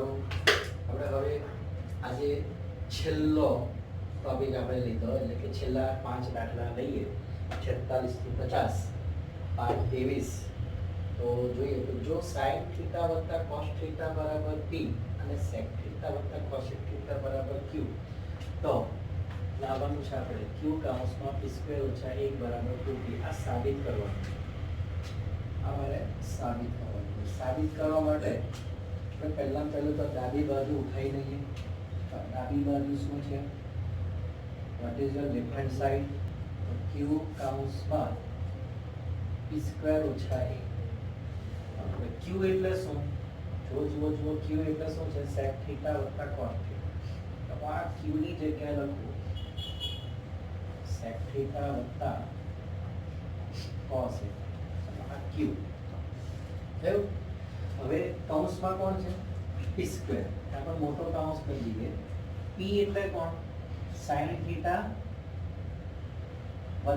તમારું આપણે હવે આજે છેલ્લો ટોપિક આપણે લીધો એટલે કે છેલ્લા 5 દાખલા લઈએ 46 થી 50 પાઠ 23 તો જોઈએ તો જો sin θ + cos θ બરાબર p અને sec θ + cos θ બરાબર q તો લાવવાનું છે આપણે q કૌંસમાં p² - 1 બરાબર 2p આ સાબિત કરવાનું અમારે સાબિત કરવાનું સાબિત કરવા માટે આપણે પહેલાં પહેલું તો ડાબી બાજુ ઉઠાઈ લઈએ ડાબી બાજુ શું છે what is your left hand side q કૌંસમાં p² - 1 હવે q એટલે શું જો q એટલે શું છે sec θ + cos θ તો આ q ની જગ્યાએ લખવું sec θ + cos θ આ q થયું હવે કૌંસમાં કોણ છે p² આપણે મોટો કૌંસ કરી દઈએ p એટલે કોણ sin θ +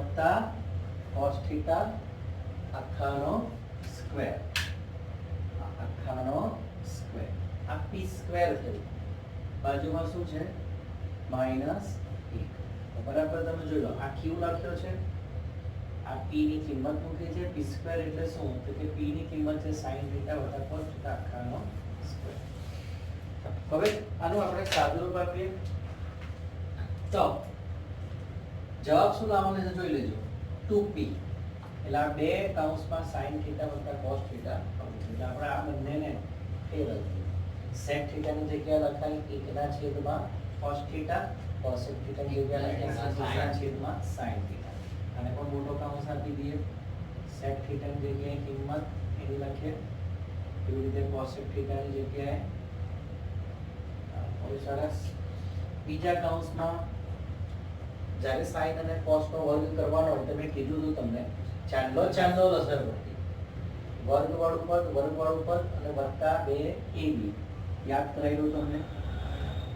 cos θ આખાનો સ્ક્વેર આ p² થયું બાજુમાં શું છે -1 બરાબર તમે જોઈ લો આ q લખ્યો છે આ p ની કિંમત મૂકી છે p² એટલે શું તો કે p ની કિંમત છે sin θ + cos θ આખાનો સ્ક્વેર હવે આનું આપણે સાદુરૂપ આપીએ તો જવાબ શું લાવવાનો છે જોઈ લેજો 2p એટલે આ બે કૌંસમાં sin θ + cos θ એટલે આપણે આ બંનેને ફેરવીએ sec θ ની જગ્યાએ લખાય 1/cos θ cos θ ની જગ્યાએ લખાય 1/sin θ અને પણ મોટો કૌંસ આપી દઈએ sec θ ની જગ્યાએ કિંમત એની લખીએ એવી રીતે cos θ ની જગ્યાએ હવે સરસ બીજા કૌંસમાં જ્યારે sin અને cos નો વર્ગ કરવાનો હોય તો મેં કીધું હતું તમને ચાંદલો લસર પડતી વર્ગવાળું પદ અને વત્તા 2ab યાદ કરાવ્યું તમને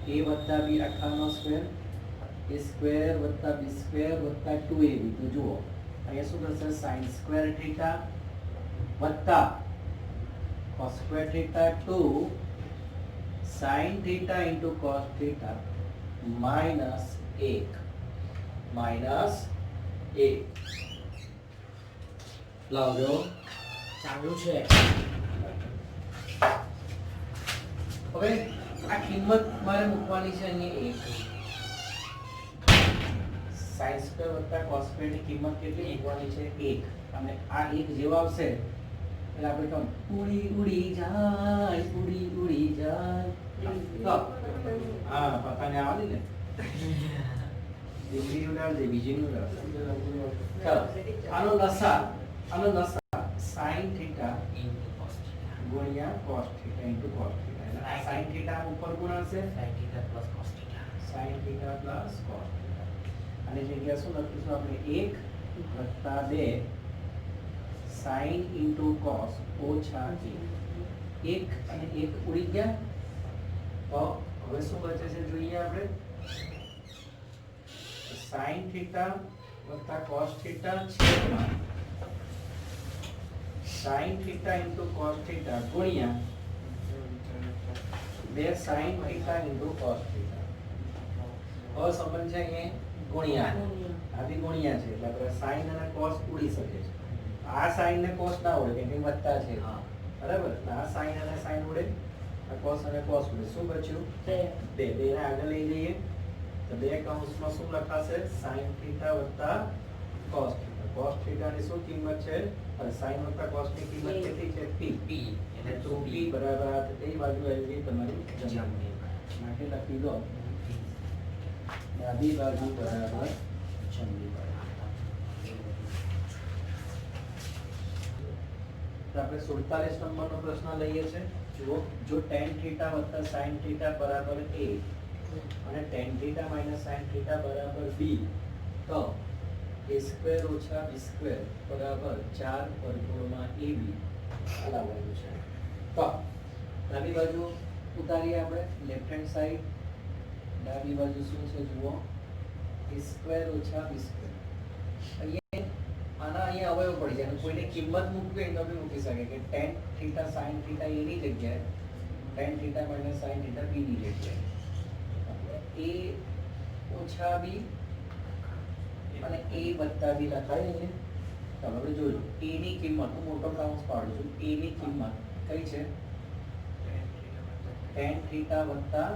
a + b આખાનો square a² + b² + 2ab તો જુઓ અહીંયા શું થશે sin² θ વત્તા cos² θ 2 sin θ * cos θ -1 લાવજો ચાલુ છે હવે આ કિંમત મારે મૂકવાની છે અહીંયા 1 sin² + cos² ની કિંમત કેટલી મૂકવાની છે 1 અને આ 1 જેવો આવશે એટલે આપણે કહું ઉડી જાય તો હા પપ્પાને આવડી ને દીકરી ઉડાડ દે બીજી ઉડાડ ચાલો આનો લસા sin θ * cos θ * cos θ એટલે sin θ ઉપર ગુણાશે sin θ + cos θ અને જગ્યા શું લખીશું આપણે 1 + 2 sin * cos -1 1 અને 1 ઉડી ગયા તો હવે શું બચે છે જોઈએ આપણે sin θ + cos θ છેદમાં sin θ * cos θ ગુણ્યા 2 sin θ * cos θ હવે સંબંધ છે અહીંયા ગુણ્યા આથી ગુણ્યા છે એટલે આપણે sin અને cos ઉડી શકે છે આ sin ને cos ના ઉડે કેમ કે વત્તા છે બરાબર આ sin અને sin ઉડે આ cos અને cos ઉડે શું બચ્યું 2 ને આગળ લઈ જઈએ તો બે કૌંસમાં શું લખાશે sin θ + cos θ cos θ ની શું કિંમત છે અને sin + cos ની કિંમત કેટલી છે p એટલે 2p બરાબર આ તે બાજુ આવી ગઈ તમારી જમણી માટે લખી દો ડાબી બાજુ બરાબર જમણી બાજુ તો આપણે 47 નંબરનો પ્રશ્ન લઈએ છે જો tan θ + sin θ બરાબર a અને tan θ - sin θ બરાબર b તો a² - b² બરાબર 4 વર્ગમૂળમાં ab લાવવાનું છે તો ડાબી બાજુ ઉતારીએ આપણે લેફ્ટ હેન્ડ સાઈડ ડાબી બાજુ શું છે જુઓ a² - b² અહીંયા આના અહીંયા અવયવ પડી જાય કોઈને કિંમત મૂકવી હોય તો બી મૂકી શકે કે tan θ sin θ એની જગ્યાએ tan theta minus sin theta b ની જગ્યાએ a ઓછા b અને a વત્તા b લખાય છે. ચાલો હવે જોજો a ની કિંમત હું મોટો કાઉન્સ પાડું છું. a ની કિંમત કઈ છે? tan થીટા વત્તા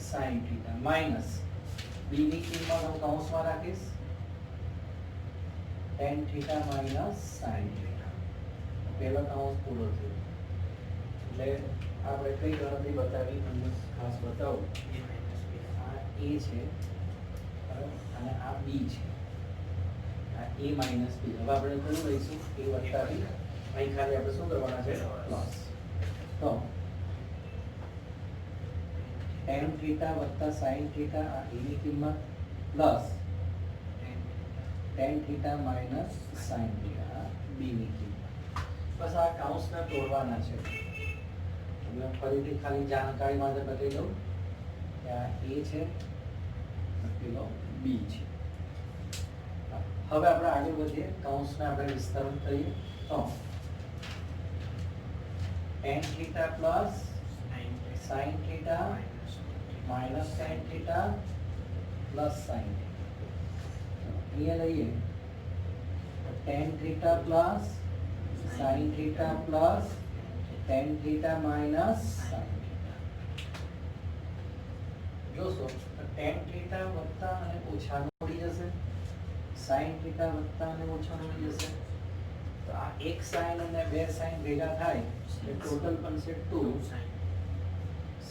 sin થીટા માઈનસ b ની કિંમત હું કાઉન્સમાં રાખીશ tan theta minus sin theta. પહેલો કાઉન્સ પૂરો થયો એટલે આપણે કઈ ગણતરી બતાવી તમને ખાસ બતાવું. આ a છે બરાબર અને આ b છે. આ a માઈનસ b. હવે આપણે કયું લઈશું? a વત્તા b. અહીં ખાલી આપણે શું કરવાના છે? પ્લસ. તો tan થીટા વત્તા sin થીટા આ a ની કિંમત plus tan theta minus sin theta આ b ની કિંમત. બસ આ કાઉન્સને તોડવાના છે. હવે ફરીથી ખાલી જાણકારી માટે બતાવી દઉં કે આ a છે પેલો b છે. હવે આપણે આગળ વધીએ. કાઉન્સને આપણે વિસ્તરણ કરીએ તો tan theta plus sin theta minus tan theta plus sin ये लइए tan theta plus sin theta plus tan theta minus sin theta. जो सो tan थीटा वत्ता અને ઓછાનો મળી જશે, sin थीटा વત્તા અને ઓછાનો મળી જશે. તો આ એક sin અને બે sin ભેગા થાય એટલે ટોટલ બનશે 2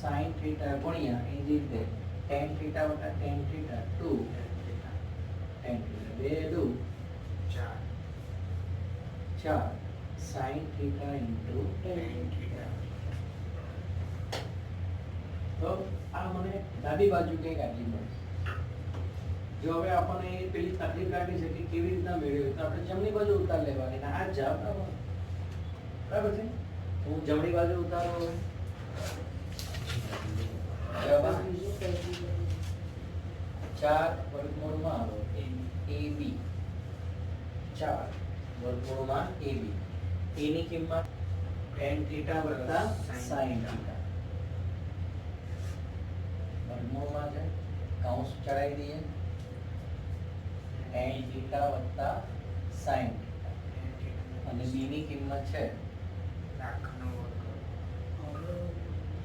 sin थीटा गुणिया એ જ રીતે tan थीटा વત્તા tan theta 2 tan theta 2 4 sin theta into tan theta. તો આ મને ડાબી બાજુ કઈ કાઢી મળે. જો હવે આપણને પેલી તકલીફ લાગી છે કે કેવી રીતના મેળવ્યું તો આપણે જમણી બાજુ ઉતાર લેવાની અને આ જવાબ બરાબર છે. હું જમણી બાજુ ઉતારો હવે 4 વર્ગમૂળમાં AB 4 વર્ગમૂળમાં AB a ની કિંમત tan થીટા વત્તા sin થીટા વર્ગમૂળમાં છે કૌંસ ચડાવી દઈએ tan થીટા વત્તા sin થીટા અને b ની કિંમત છે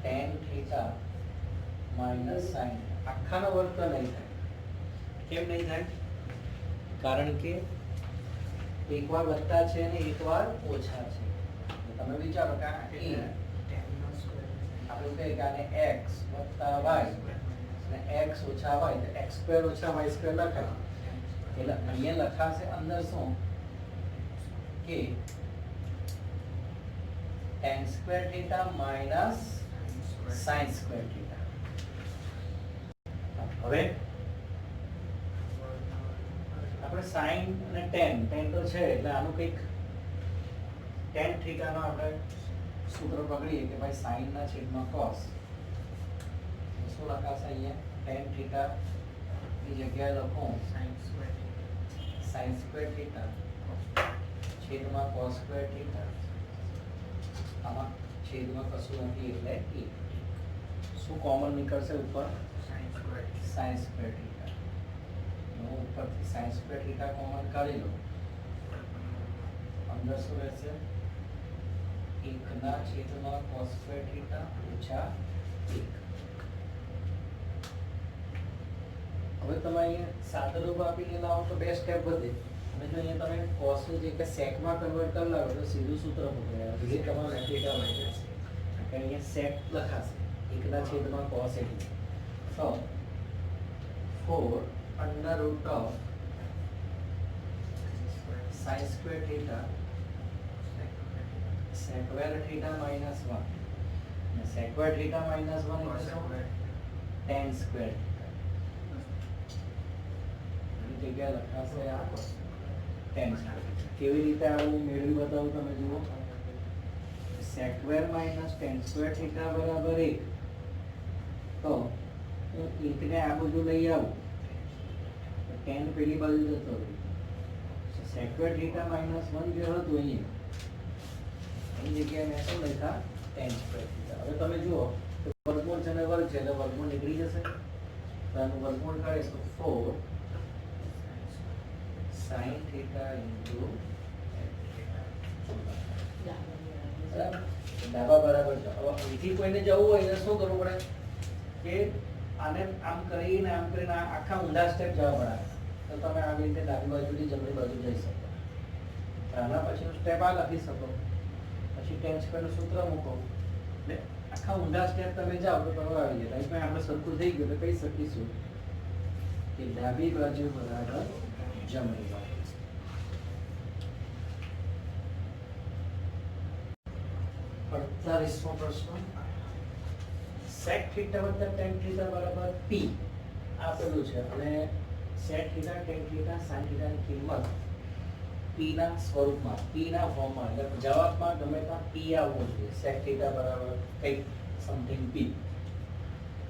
tan થીટા माइनस sin આખાનો વર્ગ તો નહીં થાય. કેમ નહીં થાય? કારણ કે એકવાર વત્તા છે અને એકવાર ઓછા છે. તમે વિચારો કે આ a આપણે કહે કે આને x વત્તા y અને x ઓછા y તો x સ્ક્વેર ઓછા y સ્ક્વેર લખાય. એટલે અહીંયા લખાશે અંદર શું કે tan square theta minus sin square theta. હવે આપણે sin અને tan તો છે એટલે આનું કંઈક tan થીટા નો આપણે સૂત્ર પકડીએ કે ભાઈ sin ના છેદમાં cos. શું લખાશે અહીંયા? tan થીટા ની જગ્યાએ લખું sin સ્ક્વેર થીટા છેદમાં cos સ્ક્વેર થીટા. આમાં છેદમાં કશું નથી એટલે e. શું કોમન નીકળશે ઉપર? sin square theta. नो ऊपर થી sin स्क्वायर थीटा कॉमन काढी लो. अंदर શું રહેશે? 1 ના છેદમાં cos स्क्वायर थीटा ઓછા 1. હવે તમે અહીંયા સાદુરૂપ આપીને લાવો તો બે સ્ટેપ વધે. અને જો અહીંયા તમે cos ની જગ્યાએ sec માં કન્વર્ટ કરી લાવો તો સીધું સૂત્ર પકડાય. જે તમારો થીટા બની જશે. કારણ કે અહીંયા sec લખાશે 1 ના છેદમાં cos એટલે. તો 4 under root of sin square theta square theta minus 1 square theta minus 1 એટલે tan square theta. એની જગ્યાએ લખાશે આ tan square. કેવી રીતે આવું મેળવી બતાવું તમે જુઓ. square minus tan square theta બરાબર 1. તો હું 1 ને આ બાજુ લઈ આવું તો tan પેલી બાજુ જતો રહે. sec2 θ - 1 જે હતું અહીંયા એની જગ્યાએ મેં શું લખ્યા tan સ્ક્વેર થીટા. હવે તમે જુઓ કે વર્ગમૂળ છે ને વર્ગ છે એટલે વર્ગમૂળ નીકળી જશે. તો આનું વર્ગમૂળ કાઢીએ તો 4 sin થીટા into બરાબર. ડાબા બરાબર છે. હવે અહીંથી કોઈને જવું હોય તો શું કરવું પડે કે આને આમ કરીને આખા ઊંડા સ્ટેપ જવા પડે. તો તમે આવી રીતે ડાબી બાજુથી જમણી બાજુ જઈ શકો. આના પછીનું સ્ટેપ આ લખી શકો. પછી tan સ્ક્વેરનું સૂત્ર મૂકો એટલે આખા ઊંડા સ્ટેપ તમે જાઓ તો તમે આવી જાય. રાઈટમાં આપણે સરખું થઈ ગયું એટલે કહી શકીશું કે ડાબી બાજુ બરાબર જમણી બાજુ. 48મો પ્રશ્ન. sec થીટા વત્તા tan થીટા બરાબર p આપેલું છે અને sec theta tan theta sin થીટાની કિંમત p ના સ્વરૂપમાં p ના ફોર્મમાં એટલે જવાબમાં ગમે ત્યાં p આવવું જોઈએ. sec થીટા બરાબર કંઈક સમથિંગ p.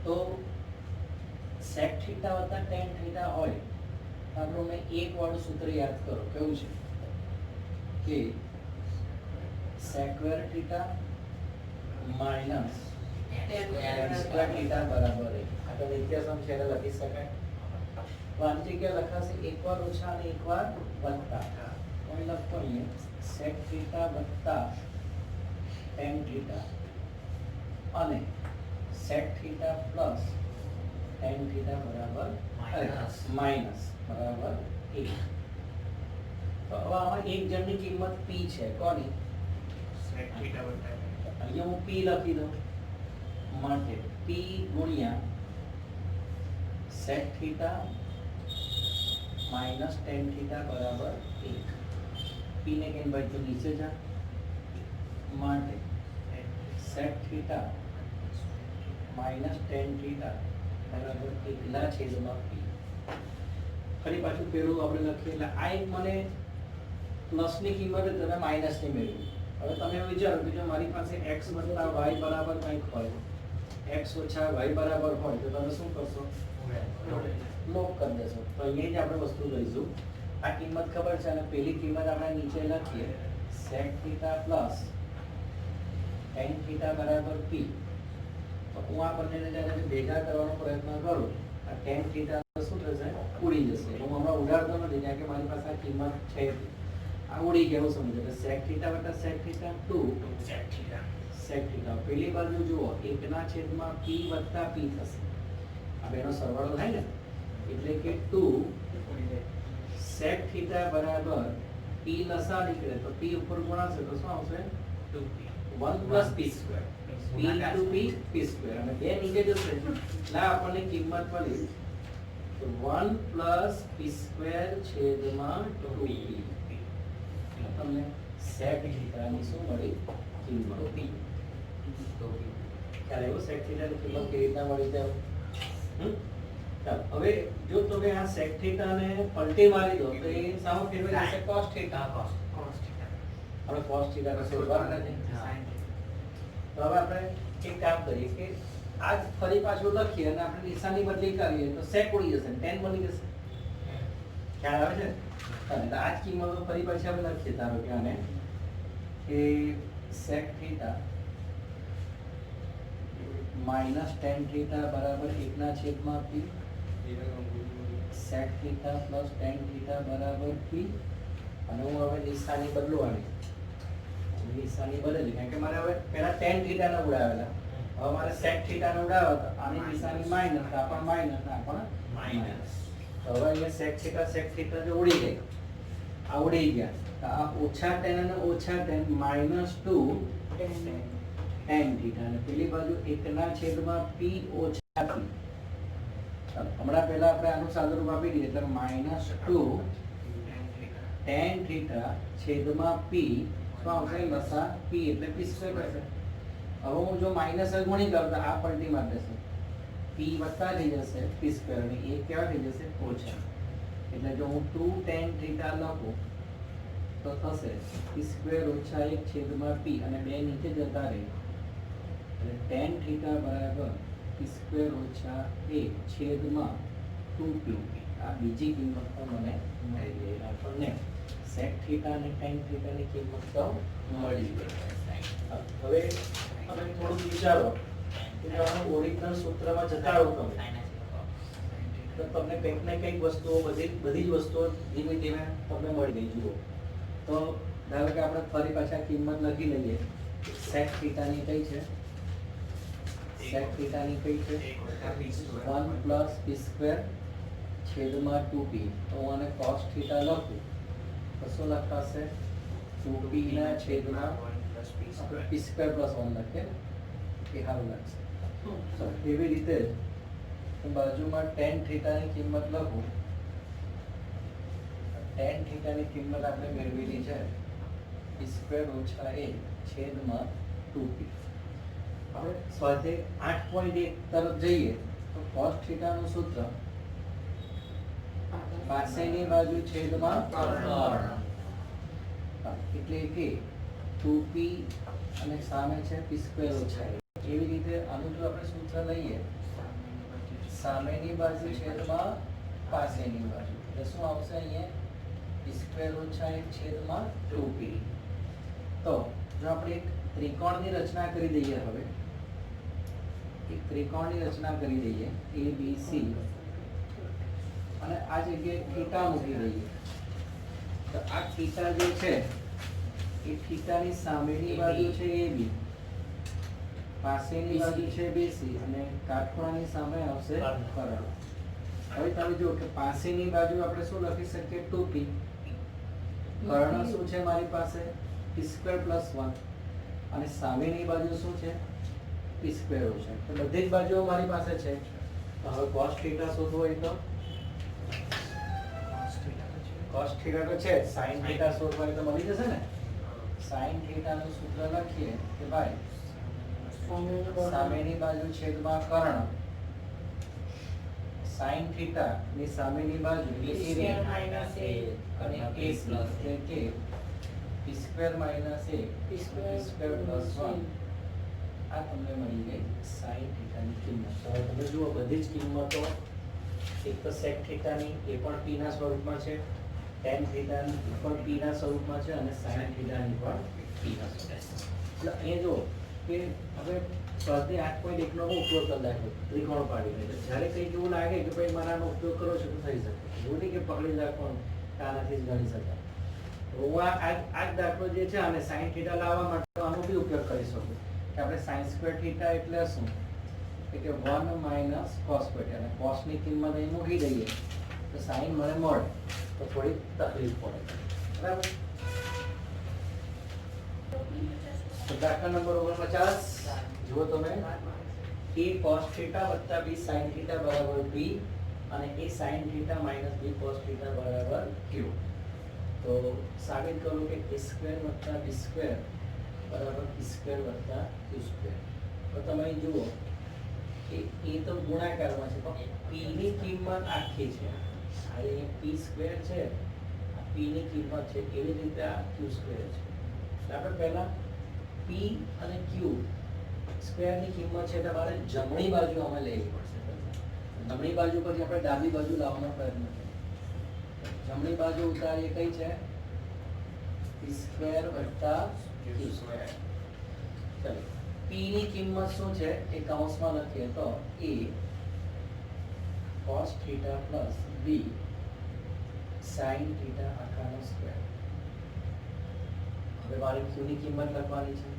તો sec થીટા વત્તા tan થીટા હોય તો આપણે એક વાળું સૂત્ર યાદ કરો. કેવું છે કે sec² theta minus tan square theta બરાબર 1. આ તો વ્યત્યાસમ છે એટલે લખી શકાય. આની જગ્યાએ લખાશે એકવાર ઓછા અને એકવાર વત્તા. કોઈ લખો અહીંયા sec થીટા વત્તા tan થીટા અને sec theta plus tan theta બરાબર માઈનસ બરાબર 1. તો હવે આમાં એક જણની કિંમત p છે. કોની? sec થીટા વત્તા. અહીંયા હું p લખી દઉં માટે p ગુણ્યા sec theta minus tan theta બરાબર 1. p ને કેમ ભાઈ તો નીચે જા માટે sec theta minus tan theta બરાબર 1/p. ફરી પાછું પેલું આપણે લખીએ એટલે આ એક મને પ્લસની કિંમત તમે માઈનસની મેળવી. હવે તમે વિચારો કે જો મારી પાસે x વત્તા y બરાબર કંઈક હોય, x ઓછા y બરાબર હોય તો તમે શું કરશો? લોપ કરી દેશો. તો અહીંયા જ આપણે વસ્તુ લઈશું. આ કિંમત ખબર છે અને પેલી કિંમત આપણે નીચે લખીએ sec theta plus tan theta બરાબર p. તો હું આ બંનેને જ્યારે ભેગા કરવાનો પ્રયત્ન કરું આ tan થીટા શું થશે? ઉડી જશે. હું હમણાં ઉડાડતો નથી કારણ કે મારી પાસે આ કિંમત છે. આ ઉડી ગયું સમજો એટલે sec થીટા વત્તા sec થીટા 2 sec થીટા. પેલી બાજુ જુઓ 1/p વત્તા p થશે. આ બેનો સરવાળો થાય ને એટલે કે 2 sec થીટા બરાબર p લસા નીકળે તો p ઉપર ગુણાશે તો શું આવશે? 1 + p². p into p p² અને બે નીચે જશે એટલે આપણને કિંમત મળી 1 + p²/2p. તમને sec થીટાની શું મળી? કિંમત p. ખ્યાલ આવ્યો? sec થીટાની કિંમત કેવી રીતના મળી જાય? ચાલો હવે જો તમે આ sec થીટાને પલટી મારી દો તો એ સાવ ફેરવાઈ જશે cos થીટા. આપણે cos થીટાને શોધવાના છે. તો હવે આપણે એક કામ કરીએ કે આજ ફરી પાછું લખીએ અને આપણે નિશાની બદલી કરીએ તો sec ઉડી જશે tan બની જશે. ખ્યાલ આવે છે? અને આ જ કિંમતો ફરી પાછી આપણે લખીએ. ધારો કે આને કે sec theta minus tan theta બરાબર 1/p. sec theta plus tan theta બરાબર p. અને હું હવે નિશાની બદલવાની. નિશાની બદલી કારણ કે મારે હવે પહેલા tan થીટાને ઉડાવેલા, હવે મારે sec થીટાને ઉડાવ્યા તો આની નિશાની માઈનસ, આ પણ માઈનસ, આ પણ માઈનસ. તો હવે અહીંયા sec થીટા જો ઉડી ગઈ, આ ઉડી ગયા તો આ ઓછા tan અને ઓછા tan -2 tan થીટા અને પેલી બાજુ 1/p ઓછા p. હમણાં પહેલા આપણે આનું સાદુરૂપ આપી દીધું એટલે -2 tan થીટા છેદમાં p શું આવશે? લસા p એટલે p² હશે. હવે હું જો માઈનસ ગુણી કરું તો આ પલટી માર દેશે, p વત્તા થઈ જશે p² અને એ કેવા થઈ જશે? ઓછા. એટલે જો હું 2 tan થીટા લખું તો થશે p² ઓછા 1/p અને બે નીચે જતા રહે એટલે tan થીટા બરાબર p² ઓછા 1/2p. આ બીજી કિંમત પણ મને મળી ગઈ. આપણને sec થીટા અને tan થીટાની કિંમત તો મળી ગઈ. હવે તમે થોડું વિચારો કે જો આનું ઓરિજિનલ સૂત્રમાં જતા રહો તમે તો તમને કંઈક ને કંઈક વસ્તુઓ બધી જ વસ્તુઓ ધીમે ધીમે તમને મળી ગઈ જુઓ તો ધારો કે આપણે ફરી પાછા કિંમત લખી લઈએ sec થીટાની કઈ છે sec થીટાની કઈ છે 1 પ્લસ p સ્ક્વેર છેદમાં 2p તો હું આને cos થીટા લખું તો શું લખાશે 2p ના છેદમાં p સ્ક્વેર પ્લસ 1 લખીએ એ સારું લાગશે તો એવી રીતે હું બાજુમાં tan થીટાની કિંમત લખું tan થીટાની કિંમત આપણે મેળવેલી છે p સ્ક્વેર ઓછા a છેદમાં 2p હવે સ્વાધ્યાય 8.1 તરફ જઈએ તો cos થીટાનું સૂત્ર પાસેની બાજુ છેદમાં કર્ણ એટલે કે 2p અને સામે છે p સ્ક્વેર ઓછા a એવી રીતે આનું જો આપણે સૂત્ર લઈએ સામેની બાજુ છેદમાં પાસેની બાજુ એટલે શું આવશે અહીંયા p સ્ક્વેર ઓછા 1 છેદમાં 2p તો જો આપણે એક ત્રિકોણની રચના કરી દઈએ હવે એક ત્રિકોણની રચના કરી દઈએ ABC અને આ જગ્યાએ થીટા મૂકી દઈએ તો આ થીટા જે છે એ થીટાની સામેની બાજુ છે AB પાસેની બાજુ છે BC અને કાટખૂણાની સામે આવશે કર્ણ હવે તમે જુઓ કે પાસેની બાજુ આપણે શું લખી શકીએ 2p કર્ણ શું છે મારી પાસે p સ્ક્વેર પ્લસ 1 અને સામેની બાજુ શું છે p સ્ક્વેર છે તો બધી જ બાજુઓ મારી પાસે છે તો હવે cos થીટા શોધવો હોય તો cos થીટા તો છે sin થીટા શોધવો હોય તો મળી જશે ને sin થીટા નું સૂત્ર લખીએ કે ભાઈ સામેની બાજુ છેદમાં કર્ણ sin થીટા ની સામેની બાજુ એટલે a અને a પ્લસ એટલે કે p square minus a p square plus 1 આ તમને મળી ગઈ sin થીટાની કિંમત હવે તમે જુઓ બધી જ કિંમતો એક તો sec થીટાની એ પણ p ના સ્વરૂપમાં છે tan થીટાની પણ p ના સ્વરૂપમાં છે અને sin થીટાની પણ p ના સ્વરૂપમાં એટલે અહીંયા જુઓ કે હવે સ્વાધ્યાય 8.1 નો ઉપયોગ કરી નાખ્યો ત્રિકોણ પાડીને જ્યારે કંઈક એવું લાગે કે ભાઈ મારે આનો ઉપયોગ કરો છો તો થઈ શકે એવું નહીં કે પકડી રાખવાનું આનાથી જ ગણી શકાય હું આ જ દાખલો જે છે અને sin થીટા લાવવા માટે આનો બી ઉપયોગ કરી શકું કે આપણે sin સ્ક્વેર થીટા એટલે શું કે 1 માઈનસ cos સ્ક્વેર અને cos ની કિંમત અહીં મૂકી દઈએ તો sin મને મળે તો થોડી તકલીફ પડે બરાબર તો દાખલા નંબર 49 જુઓ તમે a cos થીટા વત્તા b sin થીટા બરાબર b અને a sin theta minus b cos theta બરાબર q તો સાબિત કરું કે a સ્ક્વેર વત્તા b સ્ક્વેર બરાબર p સ્ક્વેર વત્તા q સ્ક્વેર તો તમે અહીં જુઓ કે એ તો ગુણાકારમાં છે પણ p ની કિંમત આખી છે આ અહીં p સ્ક્વેર છે આ p ની કિંમત છે એવી રીતે આ q સ્ક્વેર છે આપણે પહેલા p અને q સ્ક્વેર ની કિંમત છે તમારે જમણી બાજુ અમે લેવી પડશે જમણી બાજુ પછી આપણે ડાબી બાજુ લાવવાનો પ્રયત્ન કરીએ જમણી બાજુ ઉતારીએ કઈ છે p સ્ક્વેર વત્તા q સ્ક્વેર ચલો p ની કિંમત શું છે એ કૌંસમાં લખીએ તો a cos theta plus b sin theta આખાનો સ્ક્વેર હવે મારે q ની કિંમત લખવાની છે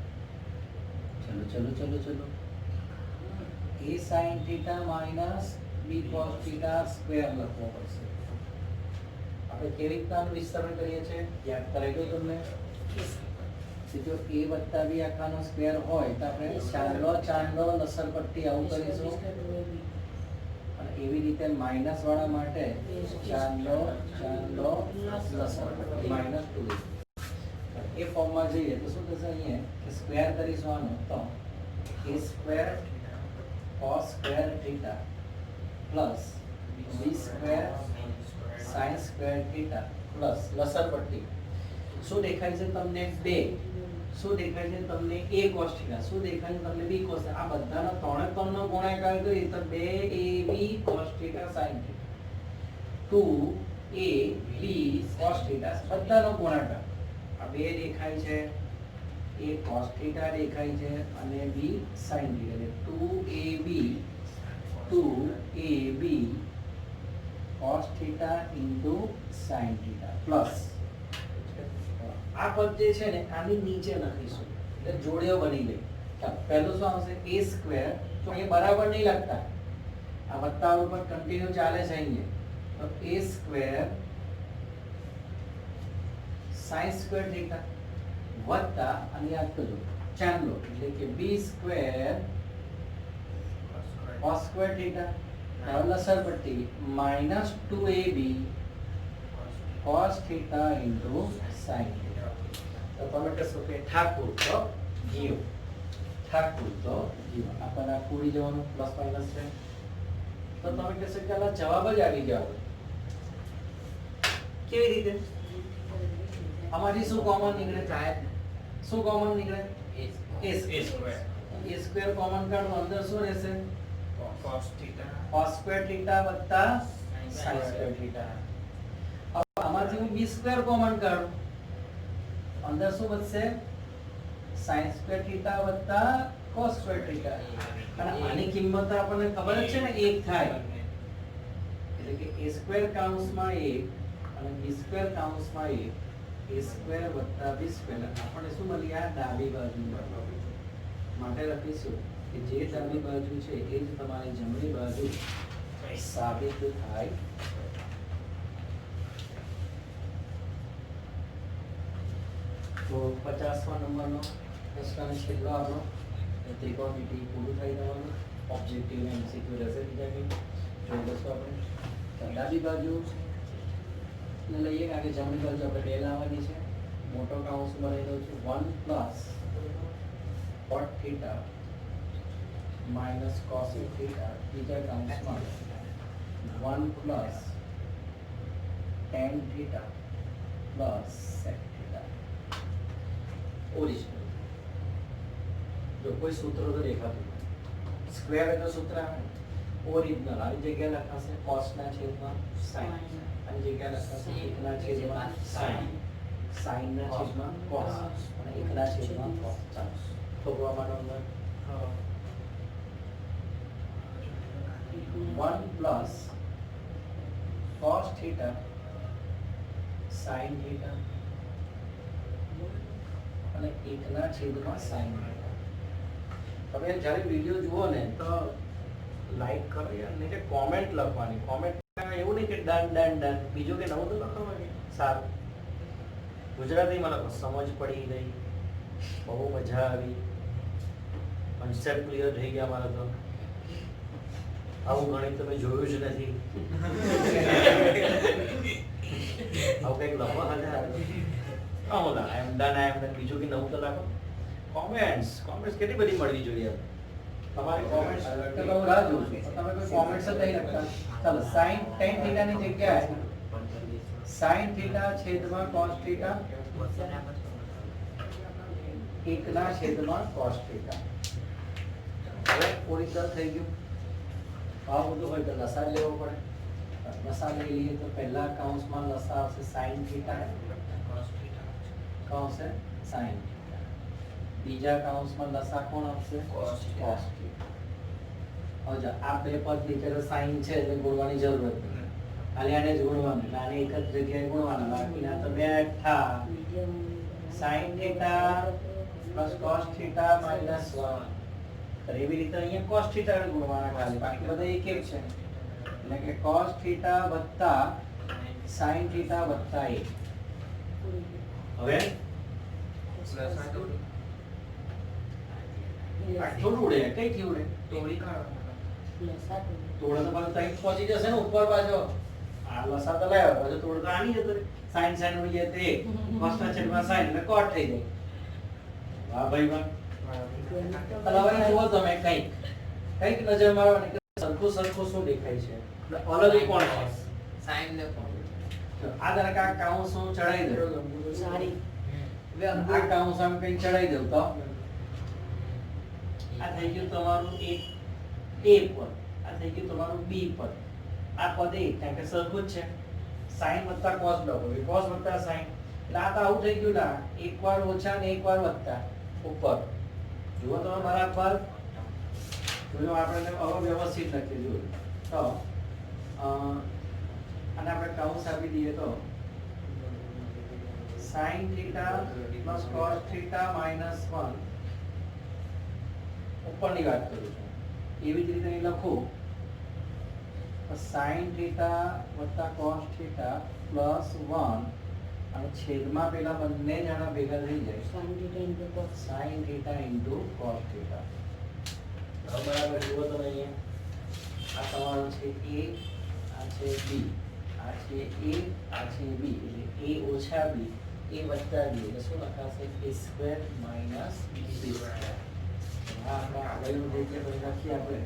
ચલો a sin theta minus b cos theta square લખવો પડશે આપણે કેવી રીતના વિસ્તરણ કરીએ છીએ યાદ કરાઈ ગયું તમને જો a વત્તા b આખાનો સ્ક્વેર હોય તો આપણે ચાંદલો લસર પટ્ટી આવું કરીશું અને એવી રીતે માઈનસ વાળા માટે ચાંદલો લસર પટ્ટી માઈનસ 2 એ ફોર્મમાં જઈએ તો શું થશે અહીંયા કે સ્ક્વેર કરીશું આનો તો a square cos square theta plus b square sin square theta plus લસર પટ્ટી શું દેખાય છે તમને 2 શું દેખાય છે તમને a cos થીટા શું દેખાય છે તમને b cos આ બધાનો 3 નો ગુણાકાર કરીએ તો 2ab cos theta sin theta 2ab cos theta બધાનો ગુણાકાર આ 2 દેખાય છે એ cos થીટા દેખાય છે અને b sin થીટા એટલે 2ab cos theta into sin theta plus આ પદ જે છે ને આની નીચે લખીશું એટલે જોડેઓ બની ગઈ. પહેલું શું આવશે a સ્ક્વેર, તો એ બરાબર નહીં લખતા, આ વત્તા ઉપર કન્ટિન્યુ ચાલે છે અહીંયા, તો a square sin square theta વત્તા અને યાદ કરજો ચાંદલો એટલે કે b square cos square theta લસર પટ્ટી minus 2ab cos theta into sin theta. તો તમે કહેશો કે ઠાકુર તો જીવ, ઠાકુર તો જીવ. આપણને આ કુડી જવાનું પ્લસ માઇનસ છે, તો તમે કહેશો કે આનો જવાબ જ આવી ગયો. કેવી રીતે? આમાંથી શું કોમન નીકળે? શું કોમન નીકળે? a સ્ક્વેર કોમન કાઢો, અંદર શું રહેશે? cos સ્ક્વેર થીટા વત્તા sin સ્ક્વેર થીટા. હવે આમાંથી હું b સ્ક્વેર કોમન કાઢું, અંદર શું બચશે? sin સ્ક્વેર થીટા વત્તા cos સ્ક્વેર થીટા. અને આની કિંમત આપણને ખબર જ છે ને 1 થાય, એટલે કે a સ્ક્વેર કૌંસમાં 1 અને b સ્ક્વેર કૌંસમાં 1, a સ્ક્વેર વત્તા b સ્ક્વેર. આપણે શું મળી? આ ડાબી બાજુ માટે લખીશું કે જે ડાબી બાજુ છે એ જ તમારી જમણી બાજુ સાબિત થાય. તો 50મા નંબરનો પ્રશ્ન છેલ્લો આપણો ત્રિકોણમિતિ પૂરું થઈ જવાનું. ઓબ્જેક્ટિવ ને એમસીક્યુ રહેશે બીજા કંઈ જોઈ લઈશું આપણે. તો ડાબી બાજુ ને લઈએ કારણ કે જમણી બાજુ આપણે 2 લાવવાની છે. મોટો કૌંસ બનાવી દઉં છું 1 plus cot theta minus cos theta, બીજા કૌંસમાં 1 plus tan theta plus sec theta. Original જો કોઈ સૂત્ર તો દેખાતું સ્ક્વેર એટલે સૂત્ર આવે ઓરિજિનલ આવી જગ્યાએ લખાશે cos ના છેદમાં sin, આવી જગ્યાએ લખાશે 1 ના છેદમાં sin, sin ના છેદમાં cos અને 1 ના છેદમાં cos. ચાલો થોડવામાં number 1 plus cos theta sin theta અને 1 ના છેદમાં sin થીટા. તમે જ્યારે વિડિયો જુઓ ને તો લાઈક કરો યાર, નહીં કે કોમેન્ટ લખવાની. કોમેન્ટ એવું નહીં કે ડન ડન ડન, બીજું કે નવું તો લખવાનું. સારું ગુજરાતીમાં લખો, સમજ પડી ગઈ, બહુ મજા આવી, કન્સેપ્ટ ક્લિયર થઈ ગયા મારા તો. આવું ગણિત તમે જોયું જ નથી. આવું કંઈક લખો હાલે આઈ એમ ડન બીજું કે નવું તો લખો. કોમેન્ટ્સ કેટલી બધી મળવી જોઈએ તમારી. કોમેન્ટ્સ તો હું રાહ જોઉં છું, તમે કોઈ કોમેન્ટ્સ જ નહીં લખતા. ચાલો sin tan થીટા ની જગ્યાએ sin થીટા છેદમાં cos થીટા 1 ના છેદમાં cos થીટા. હવે ઓરિજિનલ થઈ ગયું. આ બધું હોય તો લસા લેવો પડે. લસા લઈ લઈએ તો પહેલા કૌંસમાં લસા આવશે sin થીટા કૌંસ છે sin થીટા, બીજા કૌંસમાં લસા કોણ આવશે? cos theta. હવે જો આ બે પદ નીચે sin છે એટલે ગુણવાની જરૂર નથી, ખાલી આને જ ગુણવાનું. આને એક જ જગ્યાએ ગુણવાના, બાકીના તો બેઠા. sin theta plus cos theta minus 1. તો એવી રીતે અહીંયા cos થીટા ગુણવાના ખાલી, બાકી બધા એક એક છે. એટલે કે cos થીટા વત્તા sin થીટા વત્તા 1. હવે થોડું ઉડે, કઈથી ઉડે? તોડી કાઢો. તોડે તો પાછું ત્યાં પહોંચી જશે ને ઉપર પાછો. આ લસા તો લાવ્યો, પાછો તોડ તો આની જતો રે. sin sin ઉડી જાય તો 1, cos ના છેદમાં sin એટલે cot થઈ જાય. વાહ ભાઈ વાહ. હવે જુઓ તમે કઈક નજર મારવાની કે સરખું શું દેખાય છે, અલગ કોણ છે? sin ને કોણ. આ ધારા આ કૌંસ હું ચડાઈ દઉં, સારી હવે અંદર કૌંસ આમ કઈ ચડાઈ દઉં તો આ થઈ ગયું તમારું a પદ, આ થઈ ગયું તમારું b પદ. આ પદ એ કારણ કે સરખું જ છે, sin વત્તા cos લખો, cos વત્તા sin એટલે આ તો આવું થઈ ગયું ના, એક વાર ઓછા ને એક વાર વત્તા. ઉપર જુઓ તમે બરાબર જોયું આપણે હવે વ્યવસ્થિત લખી જોયું તો અને આપણે કૌંસ આપી દઈએ તો sin theta plus cos theta minus 1 ઉપરની વાત કરું છું એવી જ રીતે અહીં લખું તો sin થીટા વત્તા cos થીટા પ્લસ 1 અને છેદમાં પેલા બંને જણા ભેગા થઈ જાય sin theta into cos theta બરાબર જુઓ તો અહીંયા આ તમારું છે a આ છે b આ છે a આ છે b એટલે a ઓછા b a વત્તા b એટલે શું લખાશે a square minus b square આ આપણે આગળનું જે છે પછી લખીએ આપણે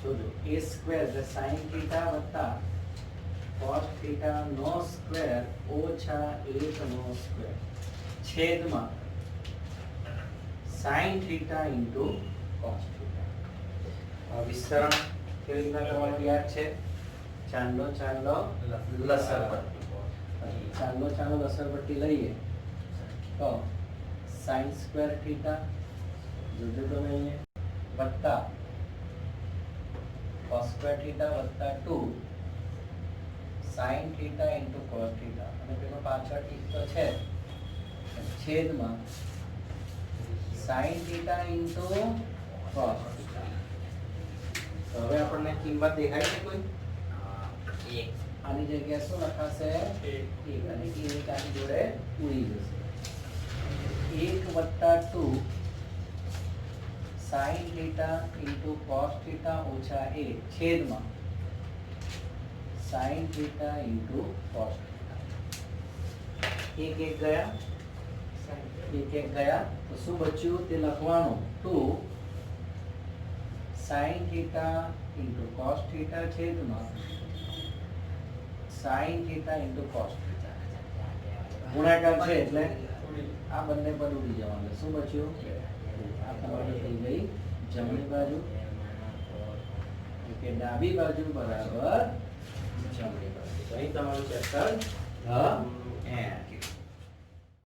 જોજો a સ્ક્વેર એટલે sin થીટા વત્તા cos થીટા નો સ્ક્વેર ઓછા 1 નો સ્ક્વેર છેદમાં sin theta into cos theta વિસ્તરણ કેવી રીતના કરવાનું યાદ છે ચાંદલો ચાંદલો લસરપટ્ટી ચાંદલો ચાંદલો લસરપટ્ટી લઈએ તો sin સ્ક્વેર થીટા જોજો તમે અહીંયા વત્તા cos સ્ક્વેર થીટા વત્તા 2 sin theta into cos theta અને પેલો પાછળ એક તો છે છેદમાં sin theta into cos theta તો હવે આપણને કિંમત દેખાય છે કોઈ એક આની જગ્યાએ શું લખાશે એક અને એક આની જોડે ઉડી જશે 1 વત્તા 2 sin theta into cos theta ઓછા 1 છેદમાં sin theta into cos theta એક એક ગયા તો શું બચ્યું તે લખવાનું 2 sin theta into cos theta છેદમાં sin theta into cos theta ગુણાકાર છે એટલે આ બંને પદ ઉડી જવાનું શું બચ્યું આ તમારી થઈ ગઈ જમણી બાજુ કે ડાબી બાજુ બરાબર જમણી બાજુ અહીં તમારું ચેપ્ટર ધ એન્ડ